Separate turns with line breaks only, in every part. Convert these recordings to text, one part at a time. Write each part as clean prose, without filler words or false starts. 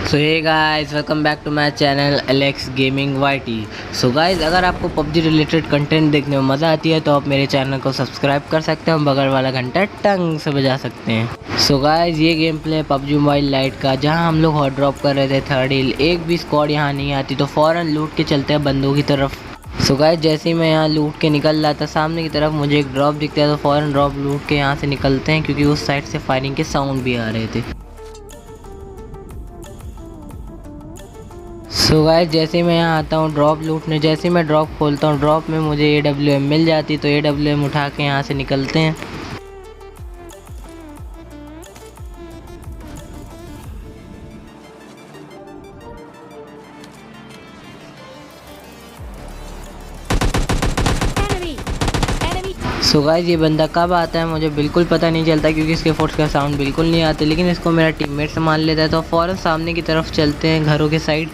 So hey guys, welcome back to my channel Alex gaming YT. So guys, अगर आपको PUBG related content देखने में मज़ा आती है तो आप मेरे चैनल को सब्सक्राइब कर सकते हैं, बगल वाला घंटा टंग से बजा सकते हैं। सो गाइस, ये game play PUBG mobile light का, जहां हम लोग हॉट ड्रॉप कर रहे थे थर्ड हिल। एक भी स्क्वाड यहाँ नहीं आती तो फ़ौरन लूट के चलते हैं बंदों की तरफ। सो गाइस, जैसे ही मैं यहाँ लूट के निकल रहा था, सामने की तरफ मुझे एक ड्रॉप दिखता है तो फ़ौरन ड्रॉप लूट के यहाँ से निकलते हैं, क्योंकि उस साइड से फायरिंग के साउंड भी आ रहे थे। सो गाइस, जैसे ही मैं यहाँ आता हूँ ड्रॉप लूटने, जैसे ही मैं ड्रॉप खोलता हूँ ड्रॉप में मुझे AWM मिल जाती, तो AWM उठा के यहाँ से निकलते हैं। सो गाइस, ये बंदा कब आता है मुझे बिल्कुल पता नहीं चलता, क्योंकि इसके फुट का साउंड बिल्कुल नहीं आते, लेकिन इसको मेरा टीममेट संभाल लेता है। तो फ़ौरन सामने की तरफ चलते हैं घरों के साइड।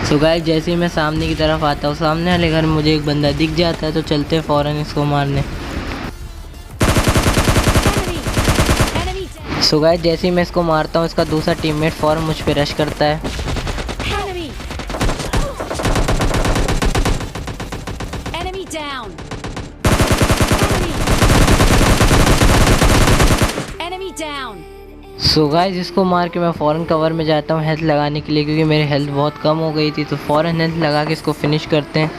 सो गाइस, जैसे ही मैं सामने की तरफ आता हूँ, सामने वाले घर में मुझे एक बंदा दिख जाता है, तो चलते हैं फ़ौरन इसको मारने। सो गाइस, जैसे ही मैं इसको मारता हूँ, इसका दूसरा टीममेट फ़ौरन मुझ पे रश करता है। सो गाइस, इसको मार के मैं फ़ौरन कवर में जाता हूँ हेल्थ लगाने के लिए, क्योंकि मेरी हेल्थ बहुत कम हो गई थी। तो फ़ौरन हेल्थ लगा के इसको फिनिश करते हैं।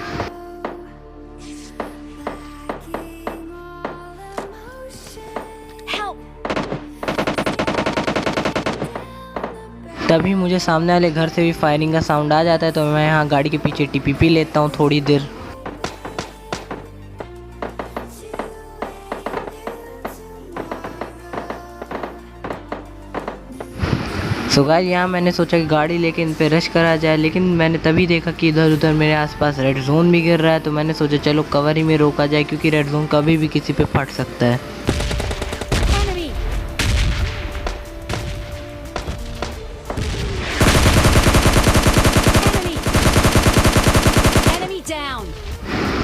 तभी मुझे सामने वाले घर से भी फायरिंग का साउंड आ जाता है, तो मैं यहाँ गाड़ी के पीछे TPP लेता हूँ थोड़ी देर। सो गाइस, यहाँ मैंने सोचा कि गाड़ी लेके इन पे रश करा जाए, लेकिन मैंने तभी देखा कि इधर उधर मेरे आसपास रेड जोन भी गिर रहा है। तो मैंने सोचा चलो कवर ही में रोका जाए, क्योंकि रेड जोन कभी भी किसी पे फट सकता है।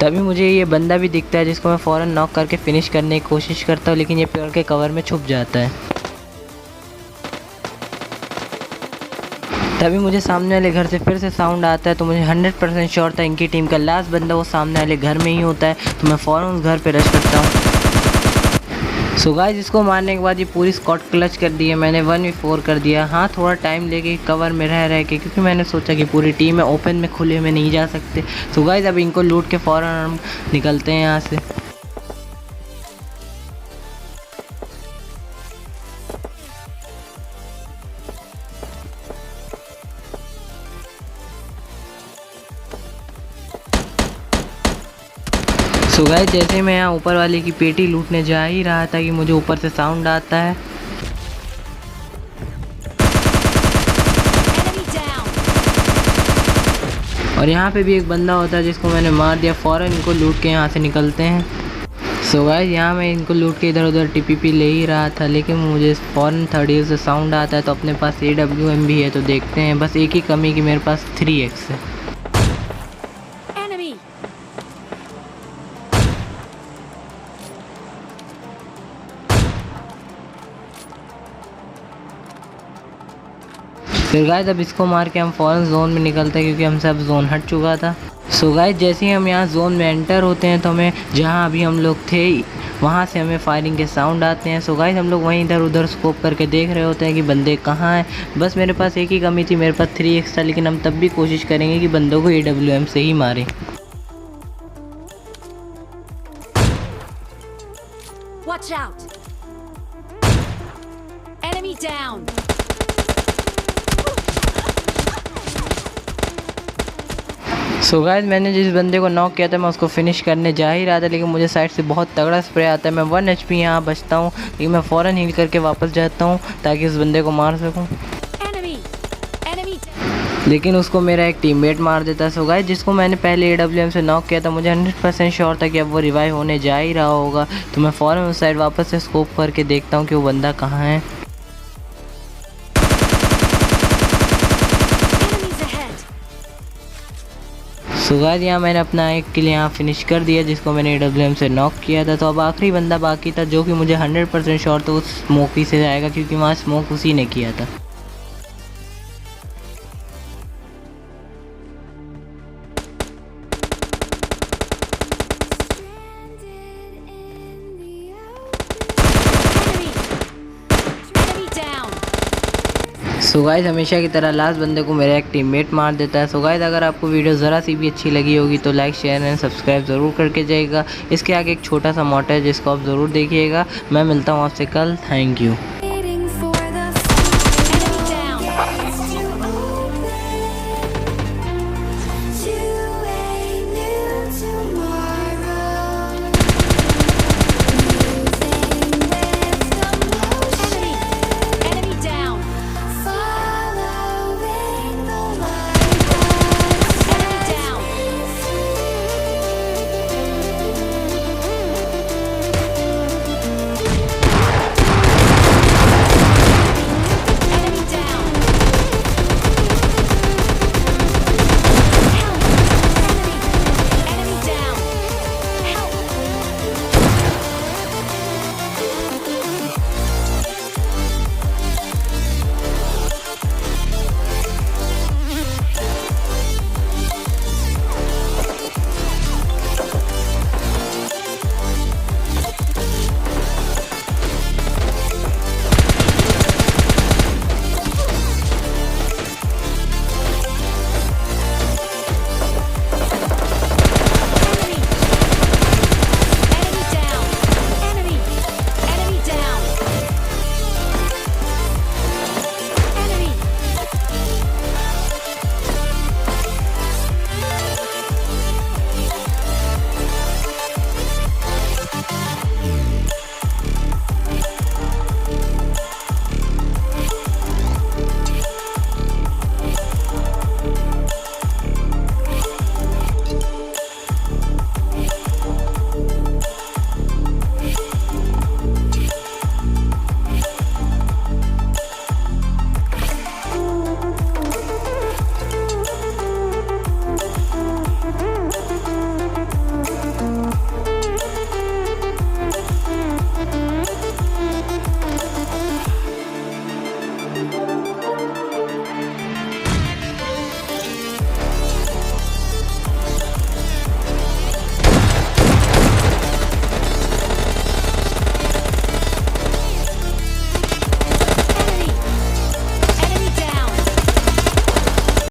तभी मुझे ये बंदा भी दिखता है, जिसको मैं फ़ौरन नॉक करके फिनिश करने की कोशिश करता हूँ, लेकिन ये पेड़ के कवर में छुप जाता है। तभी मुझे सामने वाले घर से फिर से साउंड आता है, तो मुझे 100% श्योर था इनकी टीम का लास्ट बंदा वो सामने वाले घर में ही होता है। तो मैं फ़ौरन उस घर पे रश करता हूँ। सो गाइस, इसको मारने के बाद ये पूरी स्क्वाड क्लच कर दी है। मैंने 1v4 कर दिया। हाँ, थोड़ा टाइम लेके कवर में रह के, क्योंकि मैंने सोचा कि पूरी टीम है, ओपन में खुले में नहीं जा सकते। सो गाइस, अब इनको लूट के फ़ौरन हम निकलते हैं यहाँ से। सो गाइस, जैसे मैं यहाँ ऊपर वाले की पेटी लूटने जा ही रहा था कि मुझे ऊपर से साउंड आता है। और यहाँ पे भी एक बंदा होता है, जिसको मैंने मार दिया। फ़ौरन इनको लूट के यहाँ से निकलते हैं। सो गाइस, यहाँ मैं इनको लूट के इधर उधर TPP ले ही रहा था, लेकिन मुझे फ़ौरन थर्ड ईयर से साउंड आता है। तो अपने पास AWM भी है, तो देखते हैं। बस एक ही कमी कि मेरे पास 3x है। फिर गाइस, अब इसको मार के हम फ़ौरन जोन में निकलते हैं, क्योंकि हमसे अब जोन हट चुका था। सो गाइस, जैसे ही हम यहाँ जोन में एंटर होते हैं, तो हमें जहाँ अभी हम लोग थे वहाँ से हमें फायरिंग के साउंड आते हैं। सो गाइस, हम लोग वहीं इधर उधर स्कोप करके देख रहे होते हैं कि बंदे कहाँ हैं। बस मेरे पास एक ही कमी थी, मेरे पास 3x था, लेकिन हम तब भी कोशिश करेंगे कि बंदों को AWM से ही मारें।
Watch out! Enemy down!
So guys, मैंने जिस बंदे को नॉक किया था मैं उसको फिनिश करने जा ही रहा था, लेकिन मुझे साइड से बहुत तगड़ा स्प्रे आता है। मैं 1 HP यहाँ बचता हूँ, लेकिन मैं फ़ौरन हील करके वापस जाता हूँ ताकि उस बंदे को मार सकूँ, लेकिन उसको मेरा एक टीममेट मार देता है। सो गाइस, जिसको मैंने पहले AWM से नॉक किया था, मुझे 100% श्योर था कि अब वो रिवाइव होने जा ही रहा होगा। तो मैं फ़ौरन उस साइड वापस से स्कोप करके देखता हूँ कि वो बंदा कहाँ है। सो गाइस यहाँ मैंने अपना एक किल यहाँ फिनिश कर दिया, जिसको मैंने AWM से नॉक किया था। तो अब आखिरी बंदा बाकी था, जो कि मुझे 100% श्योर तो उस स्मोकी से जाएगा, क्योंकि वहाँ स्मोक उसी ने किया था।
Enemy down.
सो गाइस हमेशा की तरह लास्ट बंदे को मेरा एक टीममेट मार देता है। सो गाइस अगर आपको वीडियो ज़रा सी भी अच्छी लगी होगी तो लाइक शेयर एंड सब्सक्राइब ज़रूर करके जाइएगा। इसके आगे एक छोटा सा मोड है जिसको आप ज़रूर देखिएगा। मैं मिलता हूँ आपसे कल। Thank you.